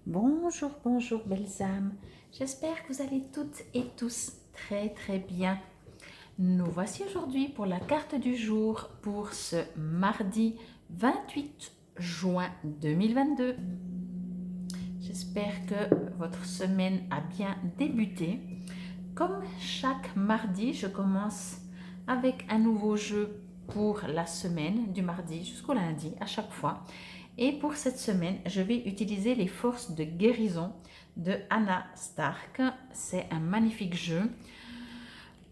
Bonjour, bonjour belles âmes. J'espère que vous allez toutes et tous très bien. Nous voici aujourd'hui pour la carte du jour pour ce mardi 28 juin 2022. J'espère que votre semaine a bien débuté. Comme chaque mardi, je commence avec un nouveau jeu pour la semaine, du mardi jusqu'au lundi à chaque fois. Et pour cette semaine, je vais utiliser les forces de guérison de Anna Stark. C'est un magnifique jeu.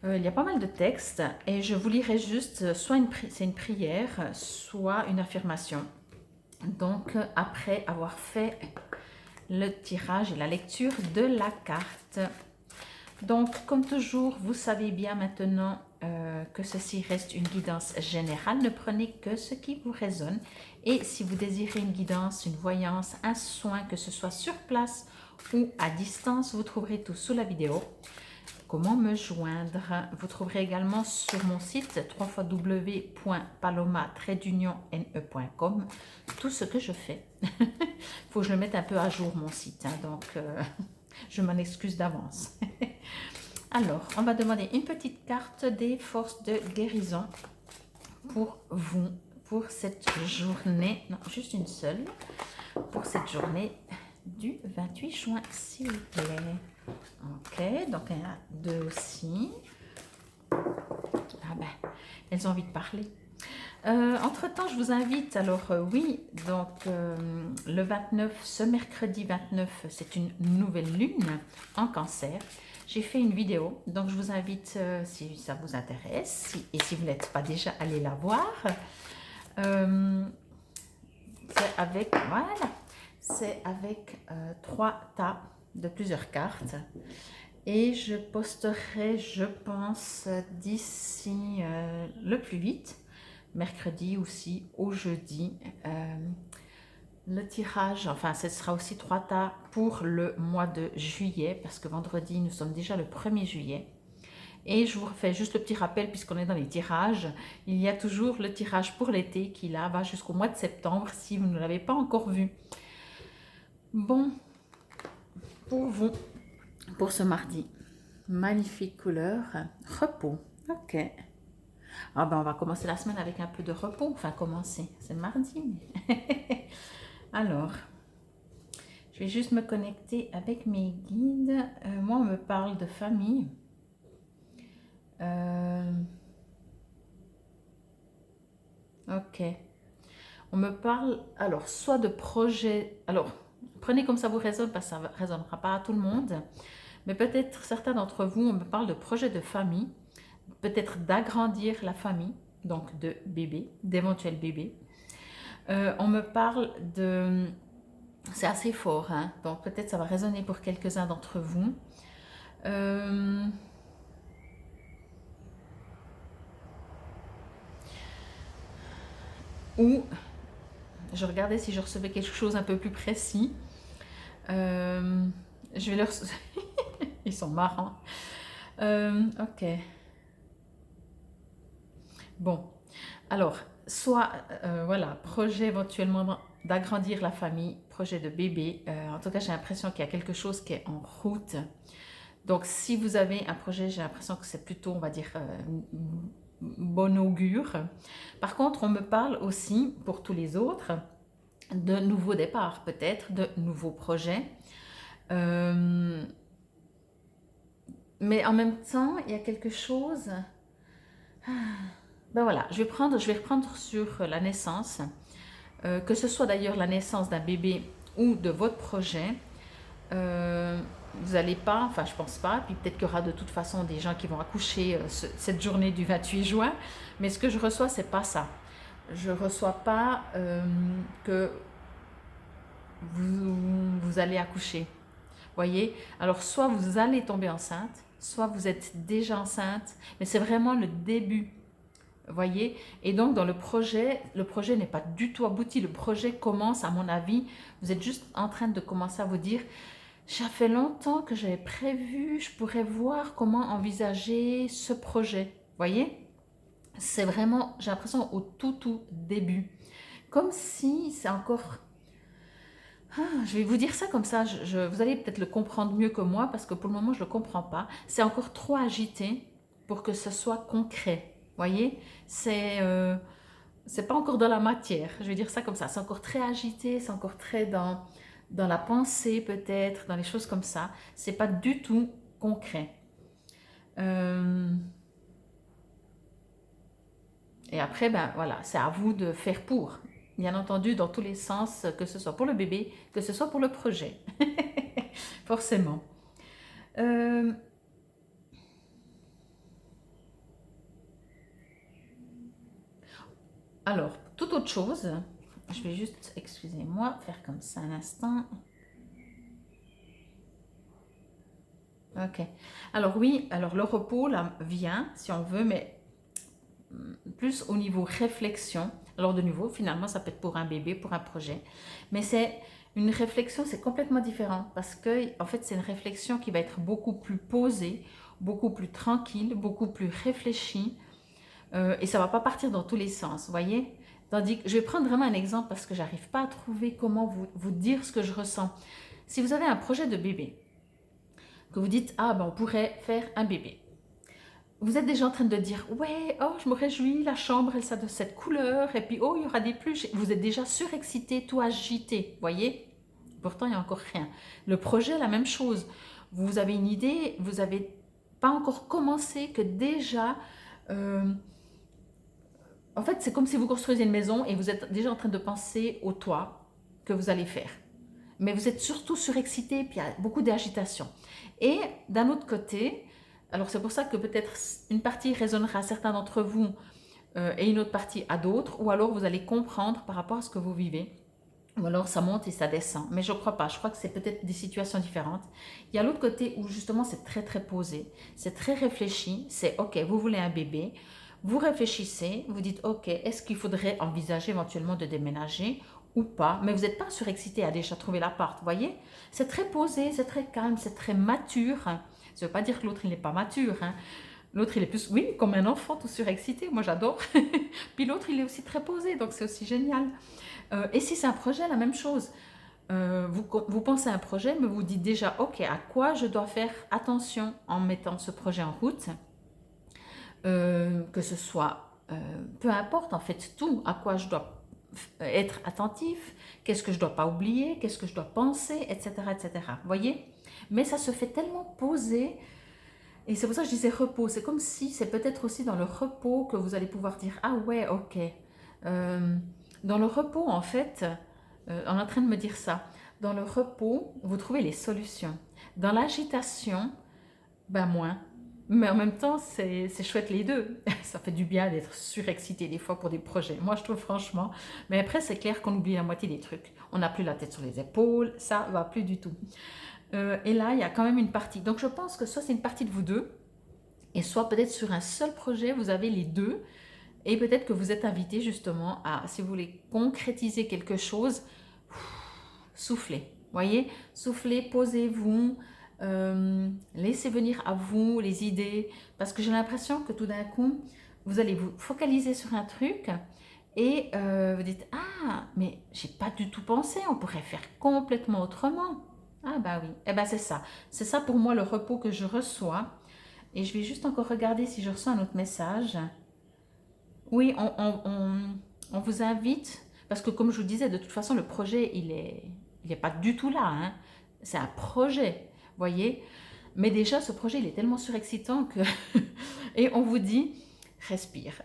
Il y a pas mal de textes et je vous lirai juste soit c'est une prière, soit une affirmation. Donc, après avoir fait le tirage et la lecture de la carte. Donc, comme toujours, vous savez bien maintenant que ceci reste une guidance générale. Ne prenez que ce qui vous résonne. Et si vous désirez une guidance, une voyance, un soin, que ce soit sur place ou à distance, vous trouverez tout sous la vidéo. Comment me joindre? Vous trouverez également sur mon site www.paloma-ne.com tout ce que je fais. Il faut que je le mette un peu à jour mon site, hein, donc je m'en excuse d'avance. Alors, on va demander une petite carte des forces de guérison pour vous, pour cette journée, non, juste une seule, pour cette journée du 28 juin, s'il vous plaît. Ok, donc il y en a deux aussi. Ah ben, elles ont envie de parler. Entre-temps, je vous invite, alors oui, donc le 29, ce mercredi 29, c'est une nouvelle lune en cancer. J'ai fait une vidéo, donc je vous invite, si ça vous intéresse, et si vous n'êtes pas déjà allé la voir, c'est avec, voilà, c'est avec 3 tas de plusieurs cartes. Et je posterai, je pense, d'ici le plus vite, mercredi aussi, au jeudi, le tirage, enfin ce sera aussi 3 tas pour le mois de juillet, parce que vendredi, nous sommes déjà le 1er juillet. Et je vous refais juste le petit rappel, puisqu'on est dans les tirages, il y a toujours le tirage pour l'été qui là va jusqu'au mois de septembre, si vous ne l'avez pas encore vu. Bon, pour vous, pour ce mardi, magnifique couleur, repos, ok. Ah ben on va commencer la semaine avec un peu de repos, enfin commencer, c'est mardi. Mais alors, je vais juste me connecter avec mes guides. Moi on me parle de famille. Ok. On me parle, alors, soit de projet, alors, prenez comme ça vous résonne, parce que ça ne résonnera pas à tout le monde, mais peut-être certains d'entre vous, on me parle de projet de famille, peut-être d'agrandir la famille, donc de bébés, d'éventuels bébés. On me parle de... C'est assez fort, hein, donc peut-être ça va résonner pour quelques-uns d'entre vous. Ou je regardais si je recevais quelque chose un peu plus précis. Je vais leur... Ils sont marrants. Ok. Bon. Alors, soit, voilà, projet éventuellement d'agrandir la famille, projet de bébé. En tout cas, j'ai l'impression qu'il y a quelque chose qui est en route. Donc, si vous avez un projet, j'ai l'impression que c'est plutôt, on va dire, bon augure. Par contre, on me parle aussi, pour tous les autres, de nouveaux départs, peut-être, de nouveaux projets. Mais en même temps, il y a quelque chose... Ben voilà, je vais reprendre sur la naissance. Que ce soit d'ailleurs la naissance d'un bébé ou de votre projet. Vous n'allez pas, enfin je pense pas, puis peut-être qu'il y aura de toute façon des gens qui vont accoucher cette journée du 28 juin, mais ce que je reçois, c'est pas ça. Je reçois pas que vous allez accoucher. Voyez? Alors soit vous allez tomber enceinte, soit vous êtes déjà enceinte, mais c'est vraiment le début. Voyez? Et donc dans le projet n'est pas du tout abouti. Le projet commence, à mon avis, vous êtes juste en train de commencer à vous dire, ça fait longtemps que j'avais prévu, je pourrais voir comment envisager ce projet. Voyez? C'est vraiment, j'ai l'impression, au tout début. Comme si c'est encore... Je vais vous dire ça comme ça, vous allez peut-être le comprendre mieux que moi parce que pour le moment je ne le comprends pas. C'est encore trop agité pour que ce soit concret. Voyez, c'est pas encore dans la matière, je vais dire ça comme ça. C'est encore très agité, c'est encore très dans la pensée peut-être, dans les choses comme ça. C'est pas du tout concret. Euh, et après, ben voilà, c'est à vous de faire pour. Bien entendu, dans tous les sens, que ce soit pour le bébé, que ce soit pour le projet. Forcément. Euh, alors, toute autre chose, je vais juste, excusez-moi, faire comme ça un instant. Ok. Alors oui, alors le repos là vient, si on veut, mais plus au niveau réflexion. Alors de nouveau, finalement, ça peut être pour un bébé, pour un projet, mais c'est une réflexion, c'est complètement différent parce que en fait, c'est une réflexion qui va être beaucoup plus posée, beaucoup plus tranquille, beaucoup plus réfléchie, et ça va pas partir dans tous les sens, vous voyez. Tandis que je vais prendre vraiment un exemple parce que j'arrive pas à trouver comment vous dire ce que je ressens. Si vous avez un projet de bébé, que vous dites ah ben on pourrait faire un bébé, vous êtes déjà en train de dire ouais, oh je me réjouis, la chambre elle ça de cette couleur et puis oh il y aura des pluches, vous êtes déjà surexcité, tout agité, voyez. Pourtant il n'y a encore rien. Le projet la même chose, vous avez une idée, vous n'avez pas encore commencé que déjà en fait c'est comme si vous construisiez une maison et vous êtes déjà en train de penser au toit que vous allez faire, mais vous êtes surtout surexcité, puis il y a beaucoup d'agitation. Et d'un autre côté, alors c'est pour ça que peut-être une partie résonnera à certains d'entre vous et une autre partie à d'autres, ou alors vous allez comprendre par rapport à ce que vous vivez, ou alors ça monte et ça descend. Mais je ne crois pas, je crois que c'est peut-être des situations différentes. Il y a l'autre côté où justement c'est très très posé, c'est très réfléchi, c'est ok, vous voulez un bébé, vous réfléchissez, vous dites ok, est-ce qu'il faudrait envisager éventuellement de déménager ou pas, mais vous n'êtes pas surexcité à déjà trouver l'appart, vous voyez. C'est très posé, c'est très calme, c'est très mature. Ça ne veut pas dire que l'autre il n'est pas mature, hein. L'autre il est plus, oui, comme un enfant tout surexcité, moi j'adore. Puis l'autre il est aussi très posé, donc c'est aussi génial. Et si c'est un projet, la même chose. Vous pensez à un projet, mais vous dites déjà, ok, à quoi je dois faire attention en mettant ce projet en route, que ce soit, peu importe en fait, tout à quoi je dois être attentif, qu'est-ce que je dois pas oublier, qu'est-ce que je dois penser, etc., etc. Vous voyez. Mais ça se fait tellement poser, et c'est pour ça que je disais repos. C'est comme si c'est peut-être aussi dans le repos que vous allez pouvoir dire, ah ouais, ok. Euh, dans le repos, en fait, on est en train de me dire ça. Dans le repos, vous trouvez les solutions. Dans l'agitation, ben moins. Mais en même temps, c'est chouette les deux. Ça fait du bien d'être surexcité des fois pour des projets. Moi, je trouve franchement. Mais après, c'est clair qu'on oublie la moitié des trucs. On n'a plus la tête sur les épaules, ça va plus du tout. Et là, il y a quand même une partie. Donc, je pense que soit c'est une partie de vous deux, et soit peut-être sur un seul projet, vous avez les deux. Et peut-être que vous êtes invité justement à, si vous voulez concrétiser quelque chose, soufflez. Voyez, soufflez, posez-vous, laissez venir à vous les idées, parce que j'ai l'impression que tout d'un coup, vous allez vous focaliser sur un truc et vous dites ah mais j'ai pas du tout pensé, on pourrait faire complètement autrement. Ah bah oui, eh ben c'est ça pour moi le repos que je reçois. Et je vais juste encore regarder si je reçois un autre message. Oui, on vous invite, parce que comme je vous disais, de toute façon, le projet, il est pas du tout là, hein. C'est un projet, voyez. Mais déjà, ce projet, il est tellement surexcitant que... Et on vous dit, respire.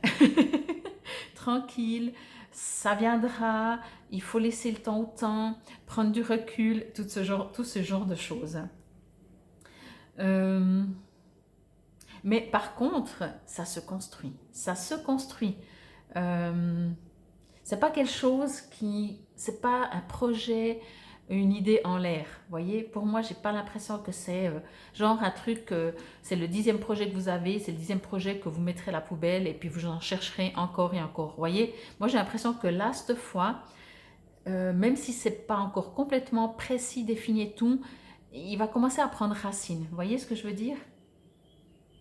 Tranquille, ça viendra, il faut laisser le temps au temps, prendre du recul, tout ce genre de choses. Euh, Mais par contre, ça se construit. Ça se construit. Euh, c'est pas quelque chose c'est pas un projet, une idée en l'air. Vous voyez, pour moi, j'ai pas l'impression que c'est genre un truc, c'est le 10e projet que vous avez, c'est le 10e projet que vous mettrez à la poubelle et puis vous en chercherez encore et encore. Vous voyez, moi j'ai l'impression que là, cette fois, même si c'est pas encore complètement précis, défini et tout, il va commencer à prendre racine. Vous voyez ce que je veux dire?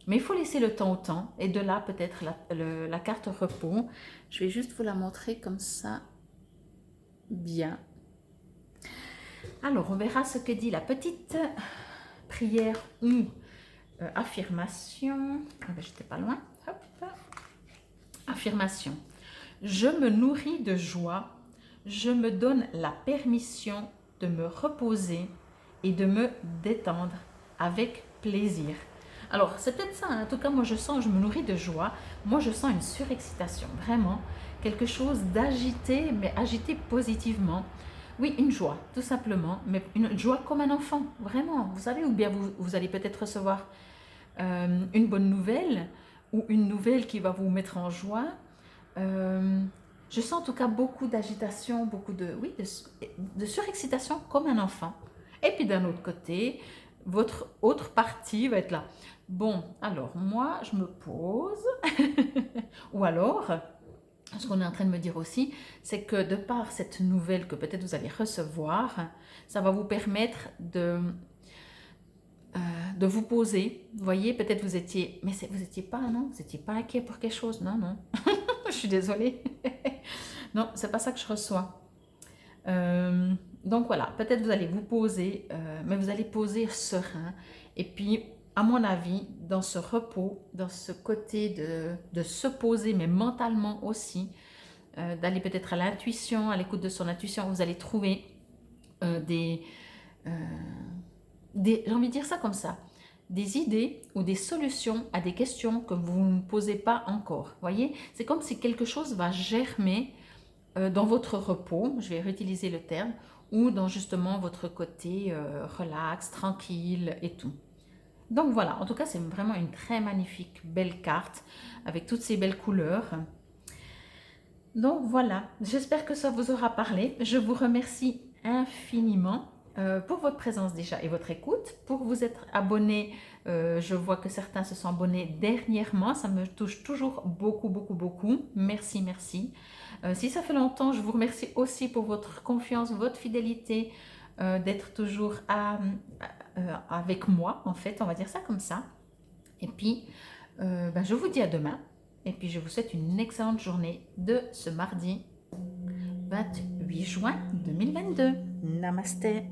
Mais il faut laisser le temps au temps. Et de là, peut-être la carte repos. Je vais juste vous la montrer comme ça. Bien. Alors, on verra ce que dit la petite prière ou affirmation. Ah ben, j'étais pas loin. Hop. Affirmation. Je me nourris de joie. Je me donne la permission de me reposer et de me détendre avec plaisir. Alors, c'est peut-être ça, hein. En tout cas, moi je sens, je me nourris de joie. Moi, je sens une surexcitation, vraiment. Quelque chose d'agité, mais agité positivement. Oui, une joie, tout simplement, mais une joie comme un enfant, vraiment. Vous savez, ou bien vous allez peut-être recevoir une bonne nouvelle ou une nouvelle qui va vous mettre en joie. Je sens en tout cas beaucoup d'agitation, beaucoup de, oui, de surexcitation comme un enfant. Et puis d'un autre côté, votre autre partie va être là. Bon, alors moi, je me pose. Ou alors, ce qu'on est en train de me dire aussi, c'est que de par cette nouvelle que peut-être vous allez recevoir, ça va vous permettre de vous poser. Vous voyez, peut-être vous étiez, mais vous n'étiez pas, non, vous n'étiez pas inquiet pour quelque chose, non, non. Je suis désolée. Non, c'est pas ça que je reçois. Donc voilà, peut-être vous allez vous poser, mais vous allez poser serein. Et puis, à mon avis, dans ce repos, dans ce côté de se poser, mais mentalement aussi, d'aller peut-être à l'intuition, à l'écoute de son intuition, vous allez trouver j'ai envie de dire ça comme ça, des idées ou des solutions à des questions que vous ne posez pas encore. Voyez, c'est comme si quelque chose va germer dans votre repos, je vais réutiliser le terme, ou dans justement votre côté relax, tranquille et tout. Donc voilà, en tout cas, c'est vraiment une très magnifique, belle carte avec toutes ces belles couleurs. Donc voilà, j'espère que ça vous aura parlé. Je vous remercie infiniment pour votre présence déjà et votre écoute. Pour vous être abonné, je vois que certains se sont abonnés dernièrement. Ça me touche toujours beaucoup, beaucoup, beaucoup. Merci, merci. Si ça fait longtemps, je vous remercie aussi pour votre confiance, votre fidélité, d'être toujours avec moi, en fait, on va dire ça comme ça. Et puis, je vous dis à demain. Et puis, je vous souhaite une excellente journée de ce mardi 28 juin 2022. Namasté.